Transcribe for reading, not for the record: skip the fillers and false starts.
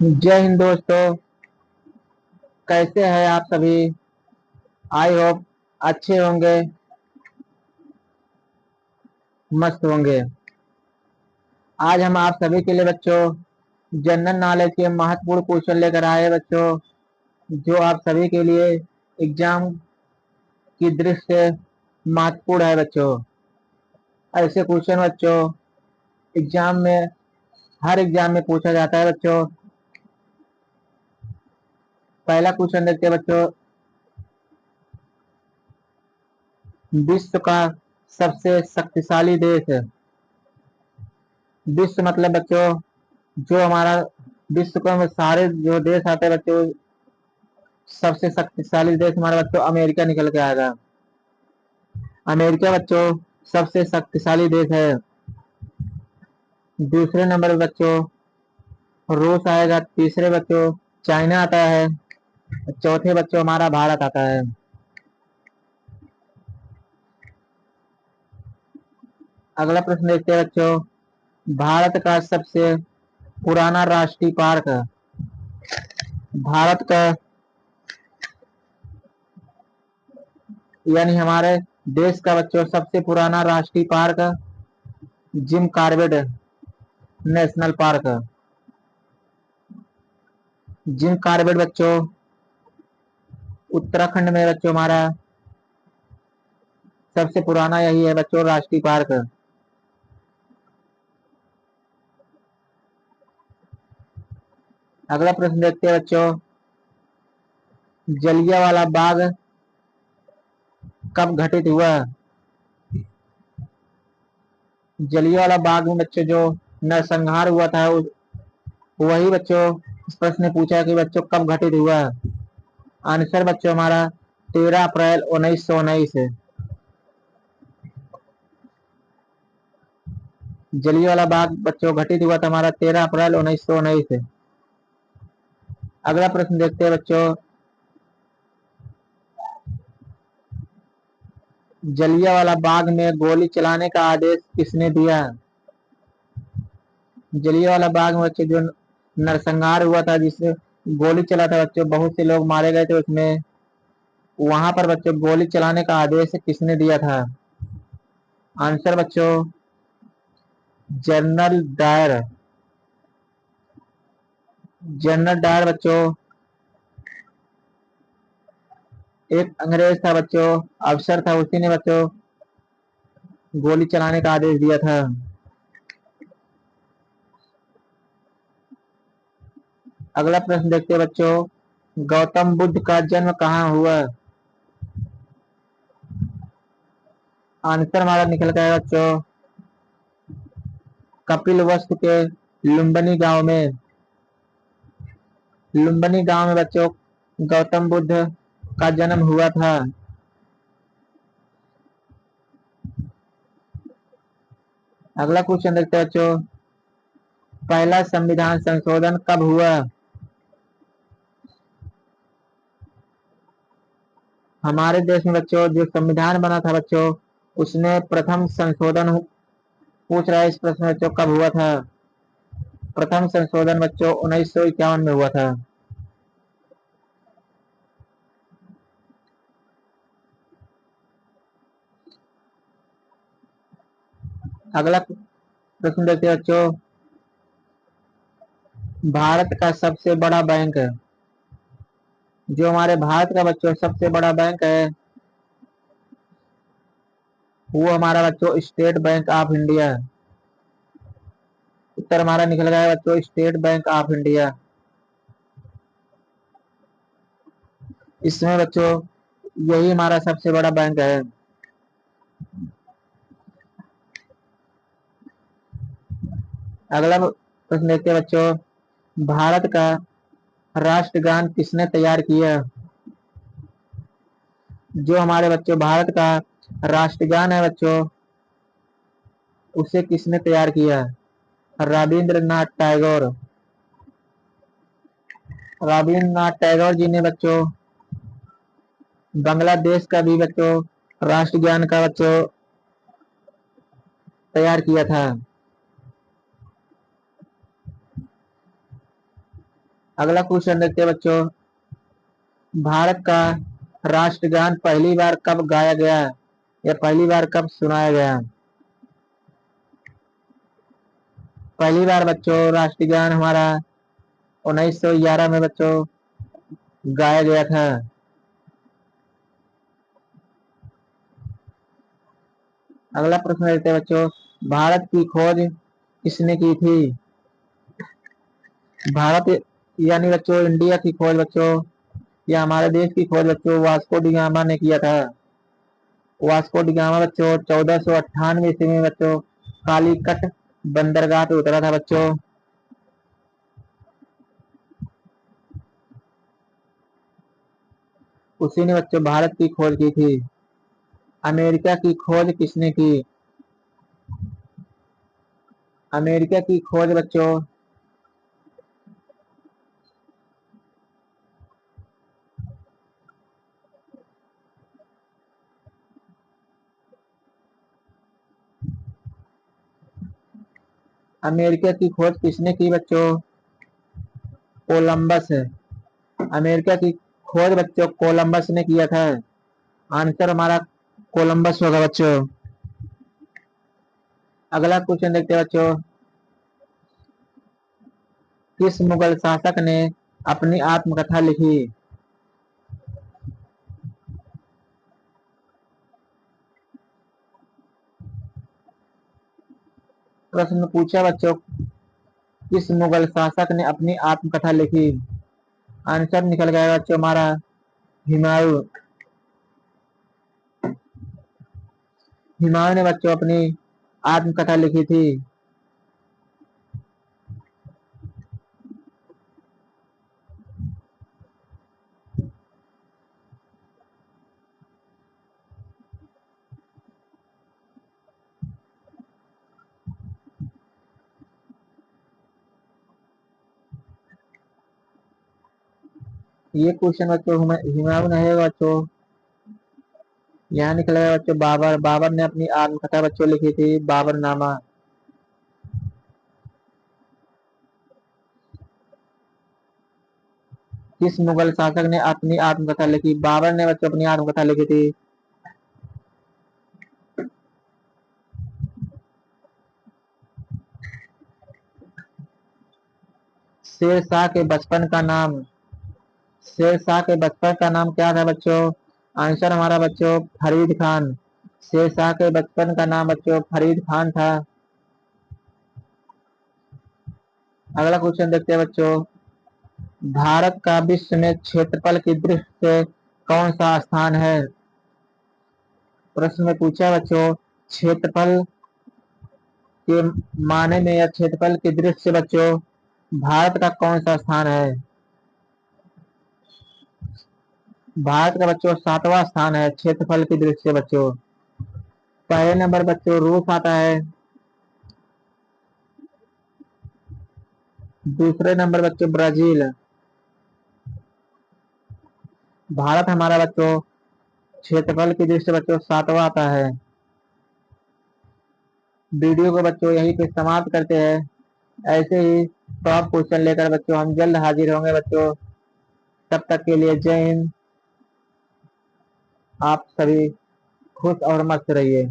जय हिंद दोस्तों। कैसे हैं आप सभी? आई होप अच्छे होंगे, मस्त होंगे। आज हम आप सभी के लिए बच्चों जनरल नॉलेज के महत्वपूर्ण क्वेश्चन लेकर आए हैं बच्चों, जो आप सभी के लिए एग्जाम की दृष्टि से महत्वपूर्ण है बच्चों। ऐसे क्वेश्चन बच्चों एग्जाम में हर एग्जाम में पूछा जाता है बच्चों। पहला क्वेश्चन देखते हैं बच्चों। विश्व का सबसे शक्तिशाली देश है। विश्व मतलब बच्चों जो हमारा विश्व में सारे जो देश आते हैं बच्चों, सबसे शक्तिशाली देश हमारा बच्चों अमेरिका निकल के आएगा। अमेरिका बच्चों सबसे शक्तिशाली देश है। दूसरे नंबर पे बच्चों रूस आएगा। तीसरे बच्चों चाइना आता है। चौथे बच्चों हमारा भारत आता है। अगला प्रश्न देखते हैं बच्चों। भारत का सबसे पुराना राष्ट्रीय पार्क है। भारत का यानी हमारे देश का बच्चों सबसे पुराना राष्ट्रीय park Jim Corbett national park. Jim Corbett बच्चों उत्तराखंड में बच्चों हमारा सबसे पुराना यही है बच्चों राष्ट्रीय पार्क। अगला प्रश्न देखते हैं बच्चों। जलियांवाला बाग कब घटित हुआ? जलियांवाला बाग में बच्चों जो नरसंहार हुआ था वही बच्चों इस प्रश्न ने पूछा कि बच्चों कब घटित हुआ। आंसर बच्चों हमारा 13 अप्रैल 1919 है। जलियांवाला बाग बच्चों घटित हुआ था हमारा 13 अप्रैल 1919 है। अगला प्रश्न देखते हैं बच्चों। जलियांवाला बाग में गोली चलाने का आदेश किसने दिया? जलियांवाला बाग में बच्चों जो नरसंहार हुआ था, जिससे गोली चला था बच्चों, बहुत से लोग मारे गए थे उसमें। वहां पर बच्चों गोली चलाने का आदेश किसने दिया था? आंसर बच्चों जनरल डायर। जनरल डायर बच्चों एक अंग्रेज था बच्चों, अफसर था, उसी ने बच्चों गोली चलाने का आदेश दिया था। अगला प्रश्न देखते हैं बच्चों। गौतम बुद्ध का जन्म कहाँ हुआ? आंसर हमारा निकल गया बच्चों कपिलवस्तु के लुम्बिनी गांव में। लुम्बिनी गांव में बच्चों गौतम बुद्ध का जन्म हुआ था। अगला क्वेश्चन देखते हैं बच्चों। पहला संविधान संशोधन कब हुआ? हमारे देश में बच्चों जो संविधान बना था बच्चों, उसमें प्रथम संशोधन पूछ रहा है इस प्रश्न में बच्चों कब हुआ था? प्रथम संशोधन बच्चों 1951 में हुआ था। अगला प्रश्न देखते हैं बच्चों। भारत का सबसे बड़ा बैंक है। जो हमारे भारत का बच्चों सबसे बड़ा बैंक है वो हमारा बच्चों स्टेट बैंक ऑफ इंडिया है। उत्तर हमारा निकल गया है बच्चों स्टेट बैंक ऑफ इंडिया। इसमें बच्चों यही हमारा सबसे बड़ा बैंक है। अगला प्रश्न देखते हैं बच्चों। भारत का राष्ट्रगान किसने तैयार किया? जो हमारे बच्चों भारत का राष्ट्रगान है बच्चों, उसे किसने तैयार किया? रविंद्रनाथ टैगोर। रविंद्रनाथ टैगोर जी ने बच्चों बांग्लादेश का भी बच्चों राष्ट्रगान का बच्चों तैयार किया था। अगला क्वेश्चन देखते हैं बच्चों, भारत का राष्ट्रगान पहली बार कब गाया गया या पहली बार कब सुनाया गया? पहली बार बच्चों राष्ट्रगान हमारा 1911 में बच्चों गाया गया था। अगला प्रश्न देखते हैं बच्चों, भारत की खोज किसने की थी? भारत यानी बच्चों इंडिया की खोज बच्चों या हमारे देश की खोज बच्चों वास्को डी गामा ने किया था। वास्को डी गामा बच्चों 1498 ईस्वी में बच्चों कालीकट बंदरगाह पे उतरा था बच्चों। उसी ने बच्चों भारत की खोज की थी। अमेरिका की खोज किसने की? अमेरिका की खोज बच्चों अमेरिका की खोज किसने की बच्चों? कोलंबस है। अमेरिका की खोज बच्चों कोलंबस ने किया था। आंसर हमारा कोलंबस होगा बच्चों। अगला क्वेश्चन देखते हैं बच्चों, किस मुगल शासक ने अपनी आत्मकथा लिखी? प्रश्न पूछा बच्चों, किस मुगल शासक ने अपनी आत्मकथा लिखी? आंसर निकल गया बच्चों हमारा हुमायूं। हुमायूं ने बच्चों अपनी आत्मकथा लिखी थी। ये क्वेश्चन बच्चों हुमायूं नहीं है बच्चों, यहाँ निकलेगा बच्चों बाबर। बाबर ने अपनी आत्मकथा बच्चों लिखी थी, बाबरनामा। किस मुगल शासक ने अपनी आत्मकथा लिखी? बाबर ने बच्चों अपनी आत्मकथा लिखी थी। शेरशाह के बचपन का नाम, शेरशाह के बचपन का नाम क्या था बच्चों? आंसर हमारा बच्चों फरीद खान। शेरशाह के बचपन का नाम बच्चों फरीद खान था। अगला क्वेश्चन देखते हैं बच्चों, भारत का विश्व में क्षेत्रफल की दृष्टि से कौन सा स्थान है? प्रश्न में पूछा बच्चों, क्षेत्रफल के माने में या क्षेत्रफल की दृष्टि से बच्चों भारत का कौन सा स्थान है? भारत का बच्चों 7वां स्थान है क्षेत्रफल की दृष्टि से बच्चों। पहले नंबर बच्चों रूस आता है, दूसरे नंबर बच्चों ब्राजील। भारत हमारा बच्चों क्षेत्रफल की दृष्टि से बच्चों 7वां आता है। वीडियो को बच्चों यहीं पे समाप्त करते हैं। ऐसे ही टॉप क्वेश्चन लेकर बच्चों हम जल्द हाजिर होंगे बच्चों। तब तक के लिए जय हिंद। आप सभी खुश और मस्त रहिए।